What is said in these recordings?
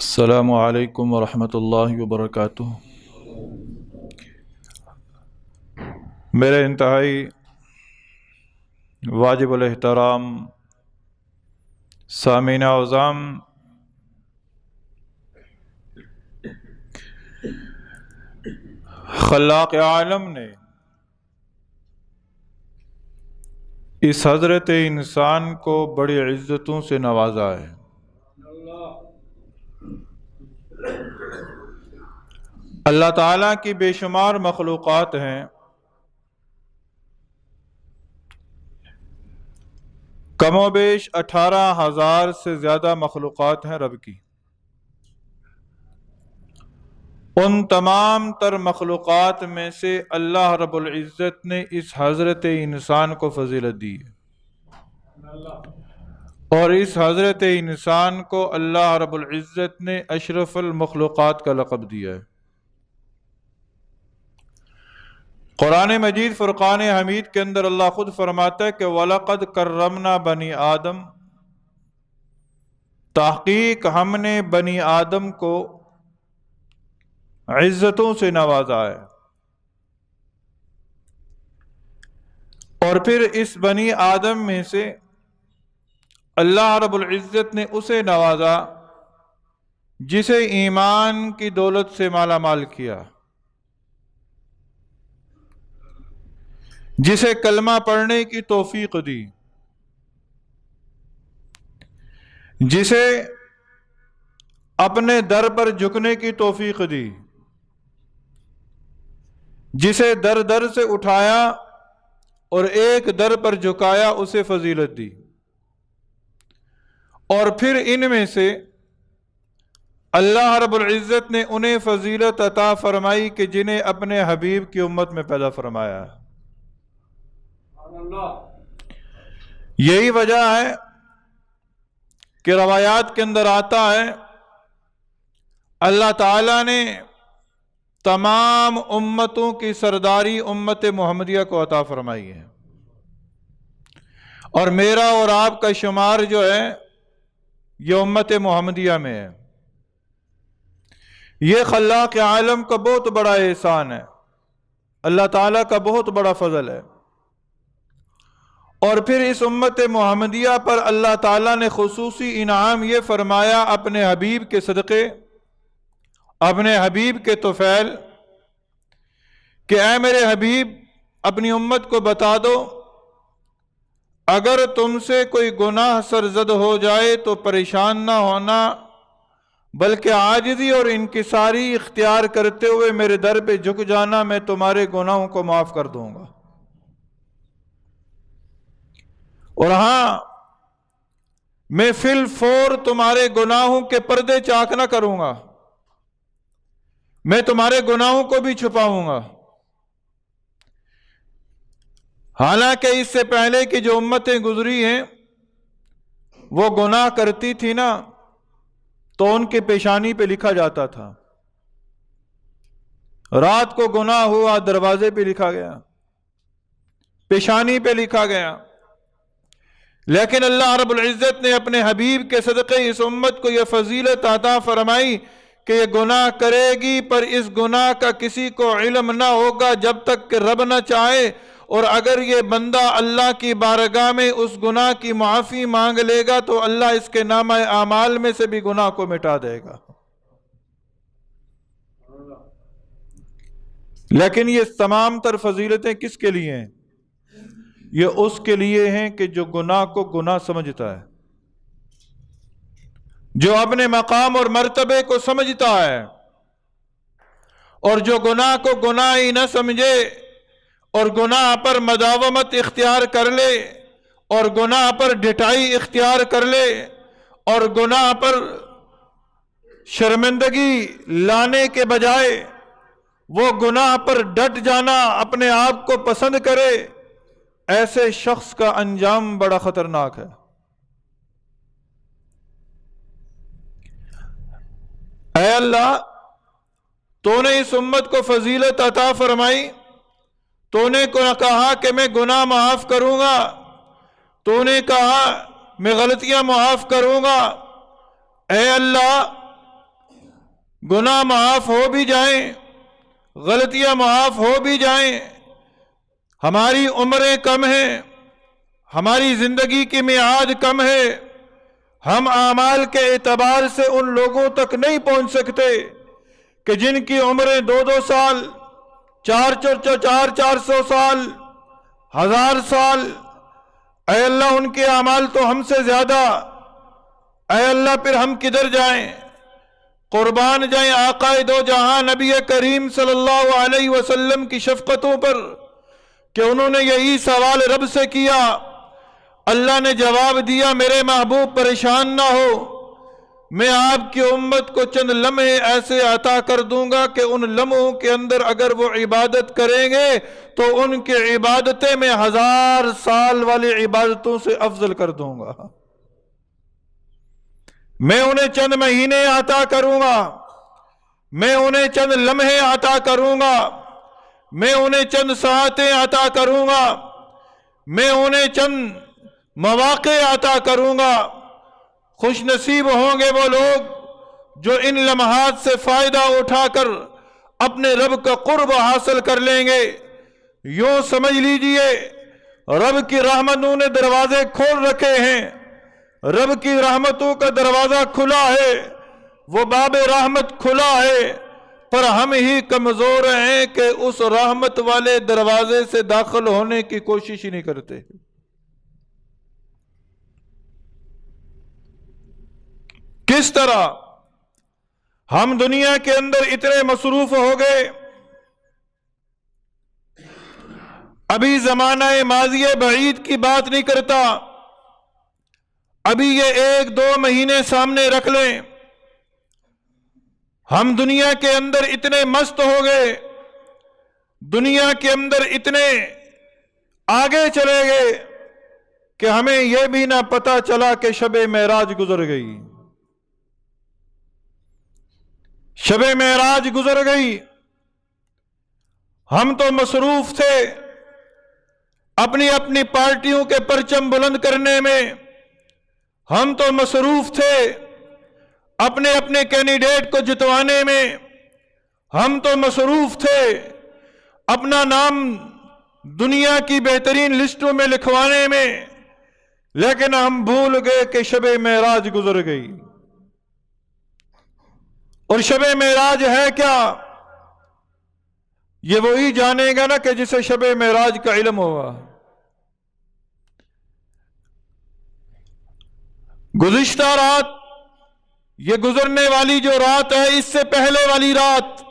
السلام علیکم ورحمۃ اللہ وبرکاتہ۔ میرے انتہائی واجب الاحترام سامعین اعظام، خلاق عالم نے اس حضرت انسان کو بڑی عزتوں سے نوازا ہے۔ اللہ تعالیٰ کی بے شمار مخلوقات ہیں، کم و بیش 18,000 سے زیادہ مخلوقات ہیں رب کی۔ ان تمام تر مخلوقات میں سے اللہ رب العزت نے اس حضرت انسان کو فضیلت دی ہے، اور اس حضرت انسان کو اللہ رب العزت نے اشرف المخلوقات کا لقب دیا ہے۔ قرآن مجید فرقان حمید کے اندر اللہ خود فرماتا ہے کہ وَلَقَدْ كَرَّمْنَا بَنِي آدم، تحقیق ہم نے بنی آدم کو عزتوں سے نوازا ہے۔ اور پھر اس بنی آدم میں سے اللہ رب العزت نے اسے نوازا جسے ایمان کی دولت سے مالا مال کیا، جسے کلمہ پڑھنے کی توفیق دی، جسے اپنے در پر جھکنے کی توفیق دی، جسے در در سے اٹھایا اور ایک در پر جھکایا، اسے فضیلت دی۔ اور پھر ان میں سے اللہ رب العزت نے انہیں فضیلت عطا فرمائی کہ جنہیں اپنے حبیب کی امت میں پیدا فرمایا۔ یہی وجہ ہے کہ روایات کے اندر آتا ہے اللہ تعالیٰ نے تمام امتوں کی سرداری امت محمدیہ کو عطا فرمائی ہے، اور میرا اور آپ کا شمار جو ہے یہ امت محمدیہ میں ہے۔ یہ خلاق عالم کا بہت بڑا احسان ہے، اللہ تعالیٰ کا بہت بڑا فضل ہے۔ اور پھر اس امت محمدیہ پر اللہ تعالیٰ نے خصوصی انعام یہ فرمایا اپنے حبیب کے صدقے، اپنے حبیب کے طفیل، کہ اے میرے حبیب اپنی امت کو بتا دو اگر تم سے کوئی گناہ سرزد ہو جائے تو پریشان نہ ہونا، بلکہ عاجزی اور انکساری اختیار کرتے ہوئے میرے در پہ جھک جانا، میں تمہارے گناہوں کو معاف کر دوں گا۔ اور ہاں، میں فی الفور تمہارے گناہوں کے پردے چاک نہ کروں گا، میں تمہارے گناہوں کو بھی چھپاؤں گا۔ حالانکہ اس سے پہلے کی جو امتیں گزری ہیں وہ گناہ کرتی تھی نا تو ان کی پیشانی پہ لکھا جاتا تھا، رات کو گناہ ہوا دروازے پہ لکھا گیا، پیشانی پہ لکھا گیا۔ لیکن اللہ رب العزت نے اپنے حبیب کے صدقے اس امت کو یہ فضیلت عطا فرمائی کہ یہ گناہ کرے گی، پر اس گناہ کا کسی کو علم نہ ہوگا جب تک کہ رب نہ چاہے، اور اگر یہ بندہ اللہ کی بارگاہ میں اس گناہ کی معافی مانگ لے گا تو اللہ اس کے نامہ اعمال میں سے بھی گناہ کو مٹا دے گا۔ لیکن یہ تمام تر فضیلتیں کس کے لیے ہیں؟ یہ اس کے لیے ہیں کہ جو گناہ کو گناہ سمجھتا ہے، جو اپنے مقام اور مرتبے کو سمجھتا ہے، اور جو گناہ کو گناہ ہی نہ سمجھے اور گناہ پر مداومت اختیار کر لے، اور گناہ پر ڈٹائی اختیار کر لے، اور گناہ پر شرمندگی لانے کے بجائے وہ گناہ پر ڈٹ جانا اپنے آپ کو پسند کرے، ایسے شخص کا انجام بڑا خطرناک ہے۔ اے اللہ، تو نے اس امت کو فضیلت عطا فرمائی، تو نے کہا کہ میں گناہ معاف کروں گا، تو نے کہا میں غلطیاں معاف کروں گا۔ اے اللہ، گناہ معاف ہو بھی جائیں، غلطیاں معاف ہو بھی جائیں، ہماری عمریں کم ہیں، ہماری زندگی کی میعاد کم ہے، ہم اعمال کے اعتبار سے ان لوگوں تک نہیں پہنچ سکتے کہ جن کی عمریں 2-2 سال، 400 سال، 1000 سال۔ اے اللہ ان کے اعمال تو ہم سے زیادہ، اے اللہ پھر ہم کدھر جائیں؟ قربان جائیں آقا دو جہاں نبی کریم صلی اللہ علیہ وسلم کی شفقتوں پر کہ انہوں نے یہی سوال رب سے کیا، اللہ نے جواب دیا میرے محبوب پریشان نہ ہو، میں آپ کی امت کو چند لمحے ایسے عطا کر دوں گا کہ ان لمحوں کے اندر اگر وہ عبادت کریں گے تو ان کی عبادتیں میں 1000 سال والی عبادتوں سے افضل کر دوں گا۔ میں انہیں چند مہینے عطا کروں گا، میں انہیں چند لمحے عطا کروں گا، میں انہیں چند ساعتیں عطا کروں گا، میں انہیں چند مواقع عطا کروں گا۔ خوش نصیب ہوں گے وہ لوگ جو ان لمحات سے فائدہ اٹھا کر اپنے رب کا قرب حاصل کر لیں گے۔ یوں سمجھ لیجئے رب کی رحمتوں نے دروازے کھول رکھے ہیں، رب کی رحمتوں کا دروازہ کھلا ہے، وہ باب رحمت کھلا ہے، پر ہم ہی کمزور ہیں کہ اس رحمت والے دروازے سے داخل ہونے کی کوشش ہی نہیں کرتے۔ کس طرح ہم دنیا کے اندر اتنے مصروف ہو گئے، ابھی زمانہ ماضی بعید کی بات نہیں کرتا، ابھی یہ 1-2 مہینے سامنے رکھ لیں، ہم دنیا کے اندر اتنے مست ہو گئے، دنیا کے اندر اتنے آگے چلے گئے کہ ہمیں یہ بھی نہ پتا چلا کہ شب معراج گزر گئی، شب معراج گزر گئی۔ ہم تو مصروف تھے اپنی اپنی پارٹیوں کے پرچم بلند کرنے میں، ہم تو مصروف تھے اپنے اپنے کینڈیڈیٹ کو جتوانے میں، ہم تو مصروف تھے اپنا نام دنیا کی بہترین لسٹوں میں لکھوانے میں، لیکن ہم بھول گئے کہ شب معراج گزر گئی۔ اور شب معراج ہے کیا؟ یہ وہی جانے گا نا کہ جسے شب معراج کا علم ہوگا۔ گزشتہ رات، یہ گزرنے والی جو رات ہے، اس سے پہلے والی رات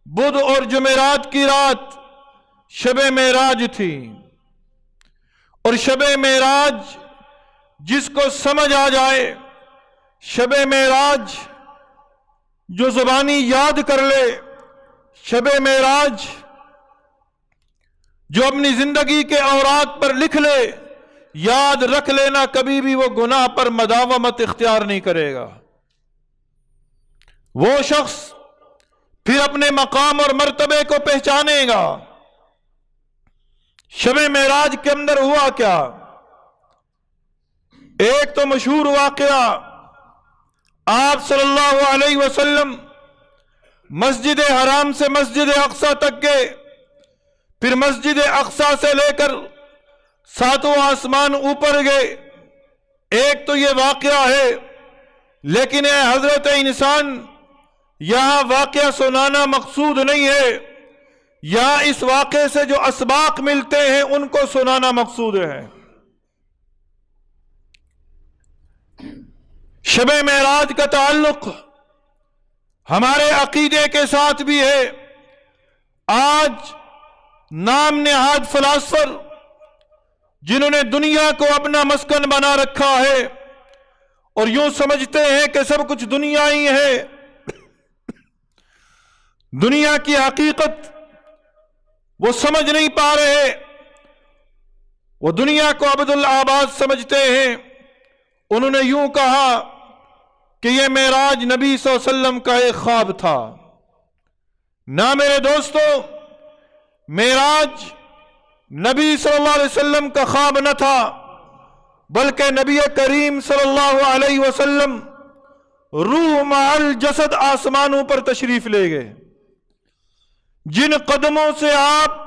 بدھ اور جمعرات کی رات شب معراج تھی، اور شب معراج جس کو سمجھ آ جائے، شب معراج جو زبانی یاد کر لے، شب معراج جو اپنی زندگی کے اوراق پر لکھ لے، یاد رکھ لینا کبھی بھی وہ گناہ پر مداومت اختیار نہیں کرے گا۔ وہ شخص پھر اپنے مقام اور مرتبے کو پہچانے گا۔ شب معراج کے اندر ہوا کیا؟ ایک تو مشہور واقعہ، آپ صلی اللہ علیہ وسلم مسجد حرام سے مسجد اقصی تک گئے، پھر مسجد اقصی سے لے کر 7واں آسمان اوپر گئے۔ ایک تو یہ واقعہ ہے، لیکن اے حضرت انسان، یہاں واقعہ سنانا مقصود نہیں ہے، یہاں اس واقعے سے جو اسباق ملتے ہیں ان کو سنانا مقصود ہے۔ شب معراج کا تعلق ہمارے عقیدے کے ساتھ بھی ہے۔ آج نام نہاد فلاسفر جنہوں نے دنیا کو اپنا مسکن بنا رکھا ہے اور یوں سمجھتے ہیں کہ سب کچھ دنیا ہی ہے، دنیا کی حقیقت وہ سمجھ نہیں پا رہے، وہ دنیا کو عبد الآباد سمجھتے ہیں۔ انہوں نے یوں کہا کہ یہ معراج نبی صلی اللہ علیہ وسلم کا ایک خواب تھا۔ نہ میرے دوستو، معراج نبی صلی اللہ علیہ وسلم کا خواب نہ تھا، بلکہ نبی کریم صلی اللہ علیہ وسلم روح مع جسد آسمانوں پر تشریف لے گئے. جن قدموں سے آپ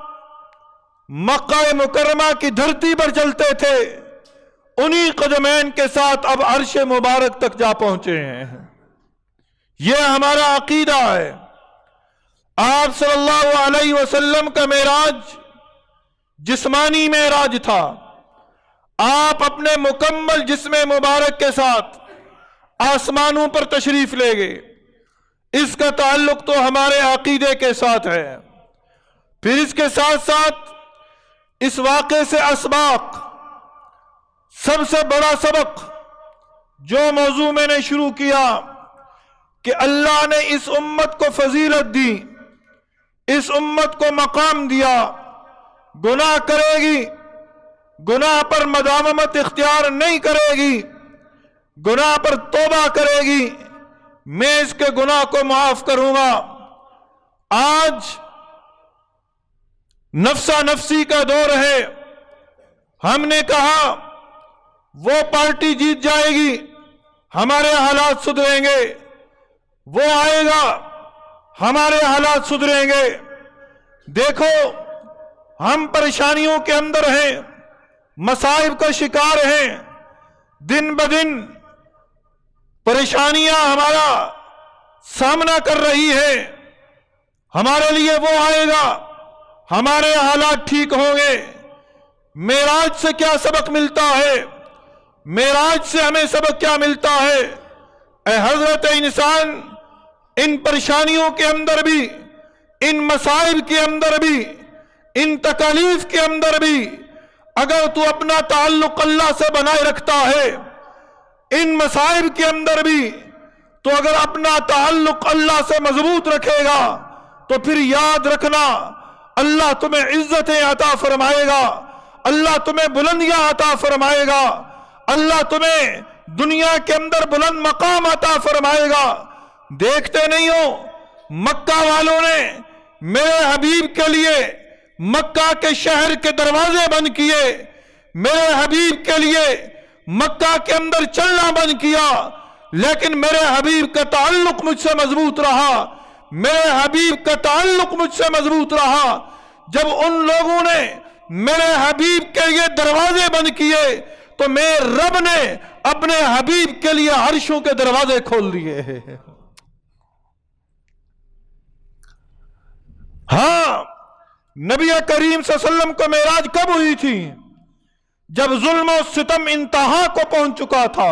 مکہ مکرمہ کی دھرتی پر چلتے تھے انہی قدمین کے ساتھ اب عرش مبارک تک جا پہنچے ہیں. یہ ہمارا عقیدہ ہے. آپ صلی اللہ علیہ وسلم کا معراج جسمانی معراج تھا. آپ اپنے مکمل جسم مبارک کے ساتھ آسمانوں پر تشریف لے گئے. اس کا تعلق تو ہمارے عقیدے کے ساتھ ہے. پھر اس کے ساتھ ساتھ اس واقعے سے اسباق، سب سے بڑا سبق جو موضوع میں نے شروع کیا کہ اللہ نے اس امت کو فضیلت دی، اس امت کو مقام دیا. گناہ کرے گی، گناہ پر مداومت اختیار نہیں کرے گی، گناہ پر توبہ کرے گی، میں اس کے گناہ کو معاف کروں گا. آج نفسا نفسی کا دور ہے. ہم نے کہا وہ پارٹی جیت جائے گی ہمارے حالات سدھریں گے، وہ آئے گا ہمارے حالات سدھریں گے. دیکھو ہم پریشانیوں کے اندر ہیں، مصائب کا شکار ہیں. دن بدن پریشانیاں ہمارا سامنا کر رہی ہے. ہمارے لیے وہ آئے گا، ہمارے حالات ٹھیک ہوں گے. معراج سے کیا سبق ملتا ہے؟ معراج سے ہمیں سبق کیا ملتا ہے؟ اے حضرت انسان، ان پریشانیوں کے اندر بھی، ان مصائب کے اندر بھی، ان تکالیف کے اندر بھی اگر تو اپنا تعلق اللہ سے بنائے رکھتا ہے، ان مصائب کے اندر بھی تو اگر اپنا تعلق اللہ سے مضبوط رکھے گا تو پھر یاد رکھنا اللہ تمہیں عزتیں عطا فرمائے گا، اللہ تمہیں بلندیاں عطا فرمائے گا، اللہ تمہیں دنیا کے اندر بلند مقام عطا فرمائے گا. دیکھتے نہیں ہو مکہ والوں نے میرے حبیب کے لیے مکہ کے شہر کے دروازے بند کیے، میرے حبیب کے لیے مکہ کے اندر چلنا بند کیا، لیکن میرے حبیب کا تعلق مجھ سے مضبوط رہا، میرے حبیب کا تعلق مجھ سے مضبوط رہا. جب ان لوگوں نے میرے حبیب کے لیے دروازے بند کیے تو میرے رب نے اپنے حبیب کے لیے عرشوں کے دروازے کھول دیے. ہاں، نبی کریم صلی اللہ علیہ وسلم کو معراج کب ہوئی تھی؟ جب ظلم و ستم انتہا کو پہنچ چکا تھا،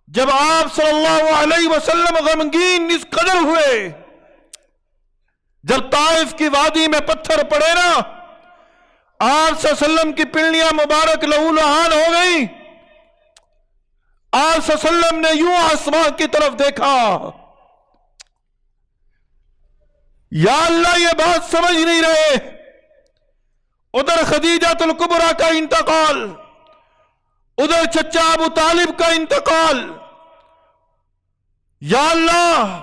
جب آپ صلی اللہ علیہ وسلم غمگین اس قدر ہوئے، جب طائف کی وادی میں پتھر پڑے نا، آپ صلی اللہ علیہ وسلم کی پنڈلیاں مبارک لہو لہان ہو گئی. آپ صلی اللہ علیہ وسلم نے یوں آسمان کی طرف دیکھا، یا اللہ یہ بات سمجھ نہیں رہے. ادھر خدیجہ الکبریٰ کا انتقال، ادھر چچا ابو طالب کا انتقال. یا اللہ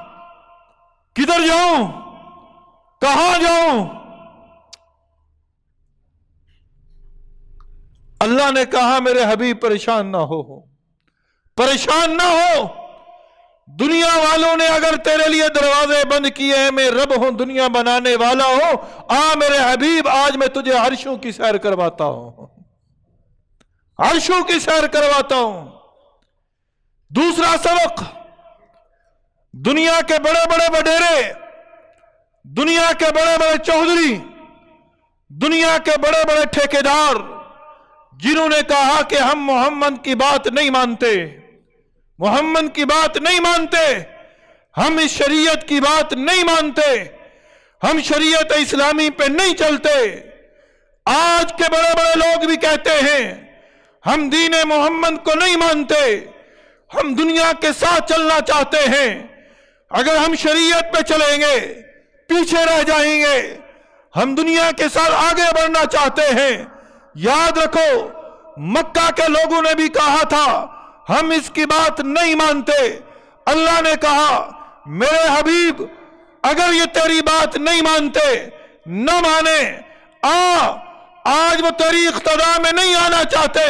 کدھر جاؤں، کہاں جاؤں؟ اللہ نے کہا میرے حبیب پریشان نہ ہو، پریشان نہ ہو. دنیا والوں نے اگر تیرے لیے دروازے بند کیے ہیں، میں رب ہوں، دنیا بنانے والا ہوں. آ میرے حبیب، آج میں تجھے عرشوں کی سیر کرواتا ہوں، عرشوں کی سیر کرواتا ہوں. دوسرا سبق، دنیا کے بڑے بڑے وڈیرے، دنیا کے بڑے بڑے چودھری، دنیا کے بڑے بڑے ٹھیکیدار، جنہوں نے کہا کہ ہم محمد کی بات نہیں مانتے، محمد کی بات نہیں مانتے، ہم اس شریعت کی بات نہیں مانتے، ہم شریعت اسلامی پہ نہیں چلتے. آج کے بڑے بڑے لوگ بھی کہتے ہیں ہم دین محمد کو نہیں مانتے، ہم دنیا کے ساتھ چلنا چاہتے ہیں. اگر ہم شریعت پہ چلیں گے پیچھے رہ جائیں گے، ہم دنیا کے ساتھ آگے بڑھنا چاہتے ہیں. یاد رکھو مکہ کے لوگوں نے بھی کہا تھا ہم اس کی بات نہیں مانتے. اللہ نے کہا میرے حبیب اگر یہ تیری بات نہیں مانتے، نہ مانے، آج وہ تیری اقتداء میں نہیں آنا چاہتے،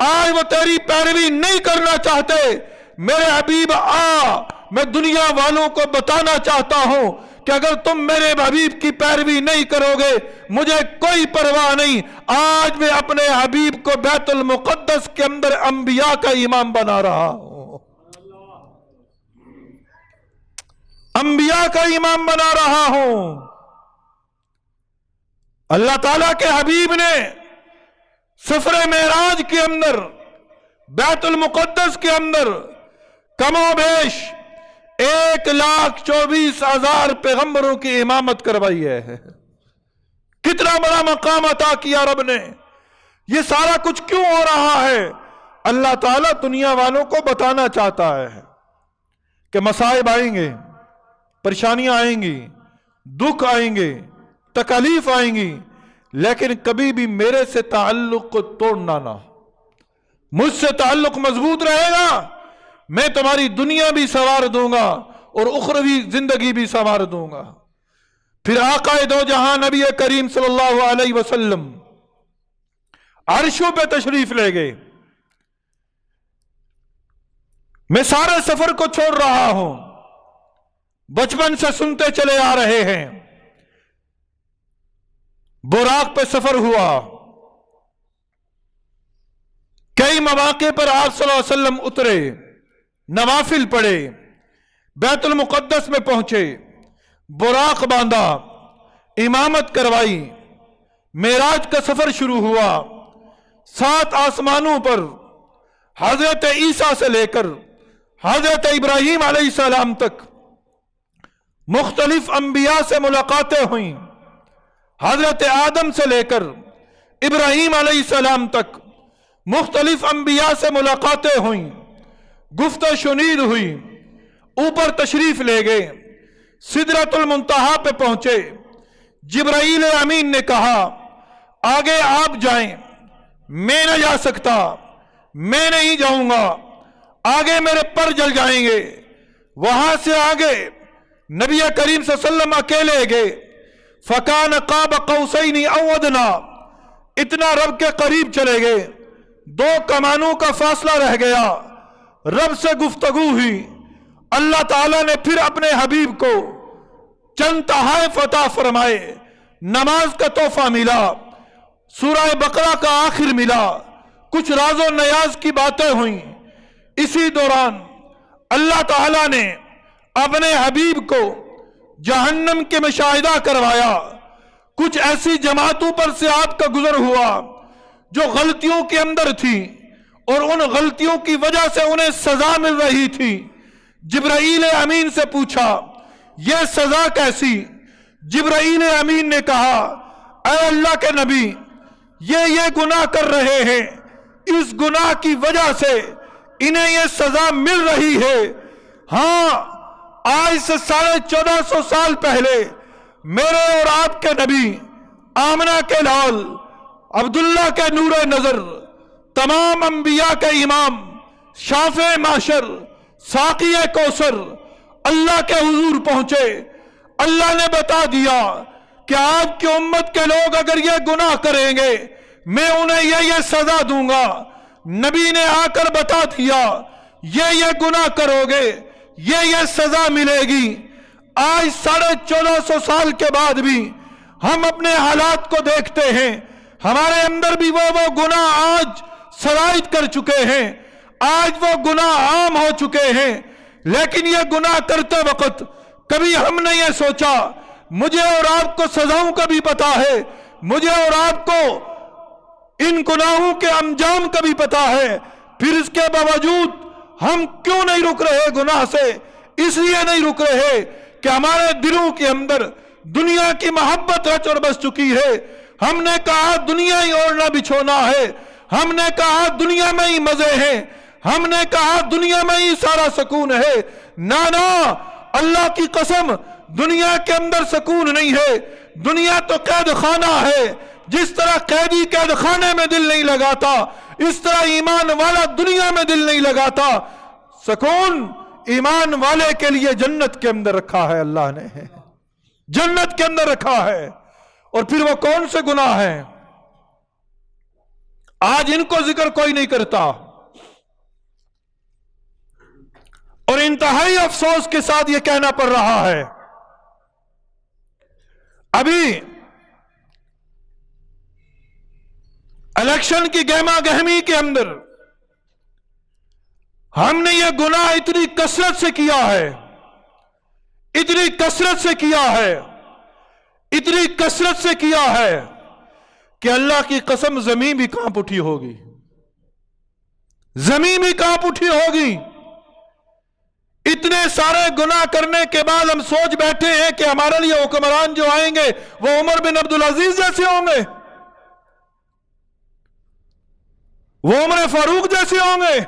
آج وہ تیری پیروی نہیں کرنا چاہتے، میرے حبیب میں دنیا والوں کو بتانا چاہتا ہوں کہ اگر تم میرے حبیب کی پیروی نہیں کرو گے مجھے کوئی پرواہ نہیں، آج میں اپنے حبیب کو بیت المقدس کے اندر انبیاء کا امام بنا رہا ہوں، انبیاء کا امام بنا رہا ہوں۔ اللہ تعالیٰ کے حبیب نے سفر معراج کے اندر بیت المقدس کے اندر کم و بیش 1,24,000 پیغمبروں کی امامت کروائی ہے۔ کتنا بڑا مقام عطا کیا رب نے۔ یہ سارا کچھ کیوں ہو رہا ہے؟ اللہ تعالیٰ دنیا والوں کو بتانا چاہتا ہے کہ مصائب آئیں گے، پریشانیاں آئیں گی، دکھ آئیں گے، تکالیف آئیں گی، لیکن کبھی بھی میرے سے تعلق کو توڑنا نہ، مجھ سے تعلق مضبوط رہے گا، میں تمہاری دنیا بھی سنوار دوں گا اور اخروی زندگی بھی سنوار دوں گا۔ پھر آقا دو جہاں نبی کریم صلی اللہ علیہ وسلم عرشوں پہ تشریف لے گئے۔ میں سارے سفر کو چھوڑ رہا ہوں، بچپن سے سنتے چلے آ رہے ہیں۔ براق پہ سفر ہوا، کئی مواقع پر آپ صلی اللہ علیہ وسلم اترے، نوافل پڑھے، بیت المقدس میں پہنچے، براق باندھا، امامت کروائی، معراج کا سفر شروع ہوا۔ 7 آسمانوں پر حضرت عیسیٰ سے لے کر حضرت ابراہیم علیہ السلام تک مختلف انبیاء سے ملاقاتیں ہوئیں، حضرت آدم سے لے کر ابراہیم علیہ السلام تک مختلف انبیاء سے ملاقاتیں ہوئیں، گفت و شنید ہوئی، اوپر تشریف لے گئے، سدرۃ المنتہا پہ پہنچے۔ جبرائیل امین نے کہا آگے آپ جائیں، میں نہ جا سکتا، میں نہیں جاؤں گا، آگے میرے پر جل جائیں گے۔ وہاں سے آگے نبی کریم صلی اللہ علیہ وسلم اکیلے گئے، فکان قاب قوسین او ادنی، اتنا رب کے قریب چلے گئے، 2 کمانوں کا فاصلہ رہ گیا، رب سے گفتگو ہوئی۔ اللہ تعالیٰ نے پھر اپنے حبیب کو چند تحائف عطا فرمائے، نماز کا تحفہ ملا، سورہ بقرہ کا آخر ملا، کچھ راز و نیاز کی باتیں ہوئیں۔ اسی دوران اللہ تعالیٰ نے اپنے حبیب کو جہنم کے مشاہدہ کروایا، کچھ ایسی جماعتوں پر سے آپ کا گزر ہوا جو غلطیوں کے اندر تھی اور ان غلطیوں کی وجہ سے انہیں سزا مل رہی تھی۔ جبرائیل امین سے پوچھا یہ سزا کیسی؟ جبرائیل امین نے کہا اے اللہ کے نبی، یہ گناہ کر رہے ہیں، اس گناہ کی وجہ سے انہیں یہ سزا مل رہی ہے۔ ہاں، آج سے 1450 سال پہلے میرے اور آپ کے نبی، آمنہ کے لال، عبداللہ کے نور نظر، تمام انبیاء کے امام، شافع معاشر، ساقی کوثر، اللہ کے حضور پہنچے۔ اللہ نے بتا دیا کہ آپ کی امت کے لوگ اگر یہ گناہ کریں گے میں انہیں یہ سزا دوں گا۔ نبی نے آ کر بتا دیا یہ گناہ کرو گے یہ سزا ملے گی۔ آج 1450 سال کے بعد بھی ہم اپنے حالات کو دیکھتے ہیں، ہمارے اندر بھی وہ گناہ آج سرایت کر چکے ہیں، آج وہ گناہ عام ہو چکے ہیں۔ لیکن یہ گناہ کرتے وقت کبھی ہم نے یہ سوچا، مجھے اور آپ کو سزاؤں کا بھی پتا ہے، مجھے اور آپ کو ان گناہوں کے انجام کا بھی پتا ہے، پھر اس کے باوجود ہم کیوں نہیں رک رہے گناہ سے؟ اس لیے نہیں رک رہے کہ ہمارے دلوں کے اندر دنیا کی محبت رچ اور بس چکی ہے۔ ہم نے کہا دنیا ہی اوڑھنا بچھونا ہے، ہم نے کہا دنیا میں ہی مزے ہیں، ہم نے کہا دنیا میں ہی سارا سکون ہے۔ نہ اللہ کی قسم، دنیا کے اندر سکون نہیں ہے، دنیا تو قید خانہ ہے۔ جس طرح قیدی قید خانے میں دل نہیں لگاتا، اس طرح ایمان والا دنیا میں دل نہیں لگاتا۔ سکون ایمان والے کے لیے جنت کے اندر رکھا ہے، اللہ نے جنت کے اندر رکھا ہے۔ اور پھر وہ کون سے گناہ ہیں؟ آج ان کو ذکر کوئی نہیں کرتا۔ اور انتہائی افسوس کے ساتھ یہ کہنا پڑ رہا ہے، ابھی الیکشن کی گہما گہمی کے اندر ہم نے یہ گناہ اتنی کثرت سے کیا ہے، اتنی کثرت سے کیا ہے، اتنی کثرت سے کیا ہے کہ اللہ کی قسم زمین بھی کانپ اٹھی ہوگی، زمین بھی کانپ اٹھی ہوگی۔ اتنے سارے گناہ کرنے کے بعد ہم سوچ بیٹھے ہیں کہ ہمارے لیے حکمران جو آئیں گے وہ عمر بن عبدالعزیز جیسے ہوں گے، وہ عمر فاروق جیسے ہوں گے۔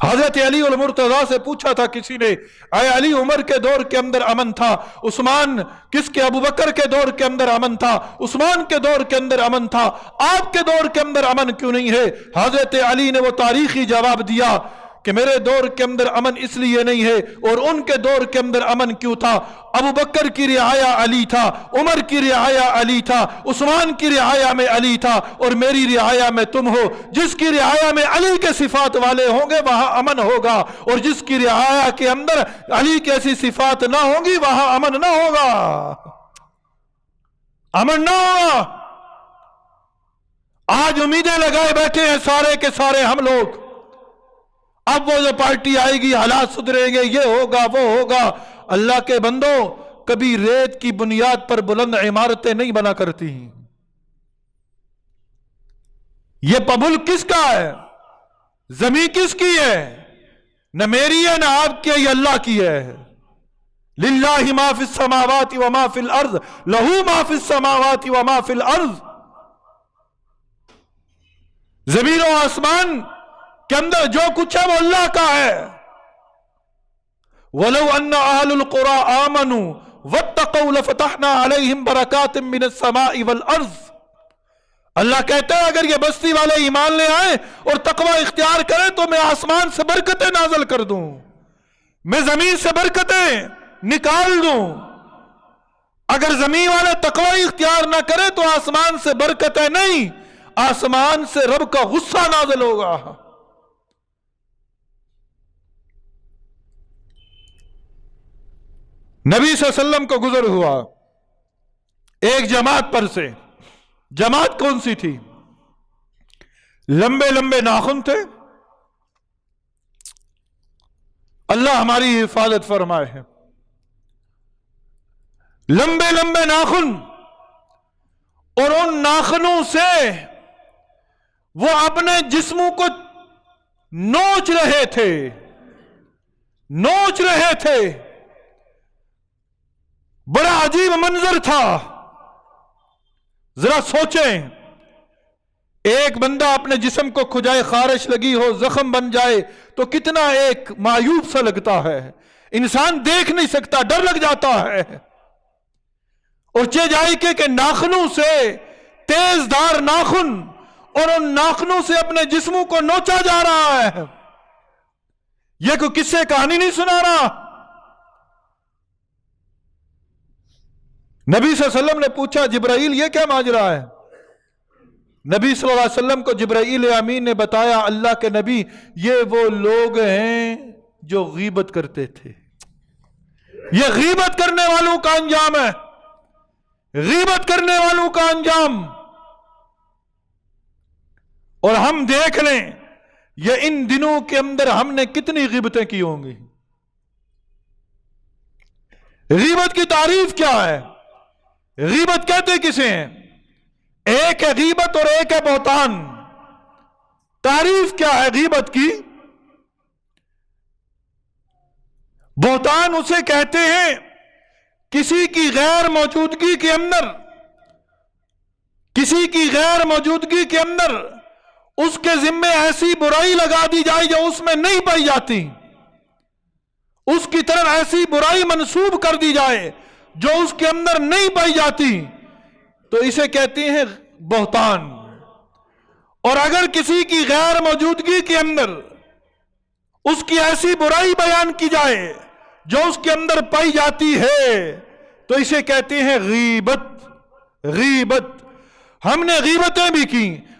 حضرت علی المرتضیٰ سے پوچھا تھا کسی نے، اے علی، عمر کے دور کے اندر امن تھا، عثمان کس کے، ابو بکر کے دور کے اندر امن تھا، عثمان کے دور کے اندر امن تھا، آپ کے دور کے اندر امن کیوں نہیں ہے؟ حضرت علی نے وہ تاریخی جواب دیا کہ میرے دور کے اندر امن اس لیے نہیں ہے، اور ان کے دور کے اندر امن کیوں تھا؟ ابو بکر کی رعایا علی تھا، عمر کی رعایا علی تھا، عثمان کی رعایا میں علی تھا، اور میری رعایا میں تم ہو۔ جس کی رعایا میں علی کے صفات والے ہوں گے وہاں امن ہوگا، اور جس کی رعایا کے اندر علی کی ایسی صفات نہ ہوں گی وہاں امن نہ ہوگا، امن نہ ہوگا۔ آج امیدیں لگائے بیٹھے ہیں سارے کے سارے ہم لوگ، اب وہ جو پارٹی آئے گی حالات سدھریں گے، یہ ہوگا وہ ہوگا۔ اللہ کے بندو، کبھی ریت کی بنیاد پر بلند عمارتیں نہیں بنا کرتی، یہ پبل کس کا ہے؟ زمین کس کی ہے؟ نہ میری ہے نہ آپ کی ہے، یہ اللہ کی ہے۔ للہ ما فی السماوات وما فی الارض، لہو ما فی السماوات وما فی الارض۔ زمین و آسمان کے اندر جو کچھ ہے وہ اللہ کا ہے۔ وَلَوْ أَنَّ أَهْلُ الْقُرَىٰ آمَنُوا وَاتَّقَوْا لَفَتَحْنَا عَلَيْهِمْ بَرَكَاتٍ مِّنَ السَّمَاءِ وَالْأَرْضِ۔ اللہ کہتا ہے اگر یہ بستی والے ایمان لے آئیں اور تقوی اختیار کریں تو میں آسمان سے برکتیں نازل کر دوں، میں زمین سے برکتیں نکال دوں۔ اگر زمین والے تقوی اختیار نہ کریں تو آسمان سے برکتیں نہیں، آسمان سے رب کا غصہ نازل ہوگا۔ نبی صلی اللہ علیہ وسلم کو گزر ہوا ایک جماعت پر سے، جماعت کون سی تھی؟ لمبے لمبے ناخن تھے، اللہ ہماری حفاظت فرمائے ہیں، لمبے لمبے ناخن، اور ان ناخنوں سے وہ اپنے جسموں کو نوچ رہے تھے، نوچ رہے تھے۔ بڑا عجیب منظر تھا، ذرا سوچیں، ایک بندہ اپنے جسم کو کھجائے، خارش لگی ہو، زخم بن جائے تو کتنا ایک معیوب سا لگتا ہے، انسان دیکھ نہیں سکتا، ڈر لگ جاتا ہے۔ اور چیجائی کے ناخنوں سے، تیز دھار ناخن، اور ان ناخنوں سے اپنے جسموں کو نوچا جا رہا ہے۔ یہ کوئی قصے کہانی نہیں سنا رہا۔ نبی صلی اللہ علیہ وسلم نے پوچھا جبرائیل یہ کیا ماجرا ہے؟ نبی صلی اللہ علیہ وسلم کو جبرائیل امین نے بتایا، اللہ کے نبی یہ وہ لوگ ہیں جو غیبت کرتے تھے، یہ غیبت کرنے والوں کا انجام ہے، غیبت کرنے والوں کا انجام۔ اور ہم دیکھ لیں یہ ان دنوں کے اندر ہم نے کتنی غیبتیں کی ہوں گی۔ غیبت کی تعریف کیا ہے؟ غیبت کہتے کسے ہیں؟ ایک ہے غیبت اور ایک ہے بہتان۔ تعریف کیا ہے غیبت کی؟ بہتان اسے کہتے ہیں کسی کی غیر موجودگی کے اندر، کسی کی غیر موجودگی کے اندر اس کے ذمے ایسی برائی لگا دی جائے جو اس میں نہیں پائی جاتی، اس کی طرف ایسی برائی منسوب کر دی جائے جو اس کے اندر نہیں پائی جاتی، تو اسے کہتے ہیں بہتان۔ اور اگر کسی کی غیر موجودگی کے اندر اس کی ایسی برائی بیان کی جائے جو اس کے اندر پائی جاتی ہے تو اسے کہتے ہیں غیبت۔ غیبت، ہم نے غیبتیں بھی کی،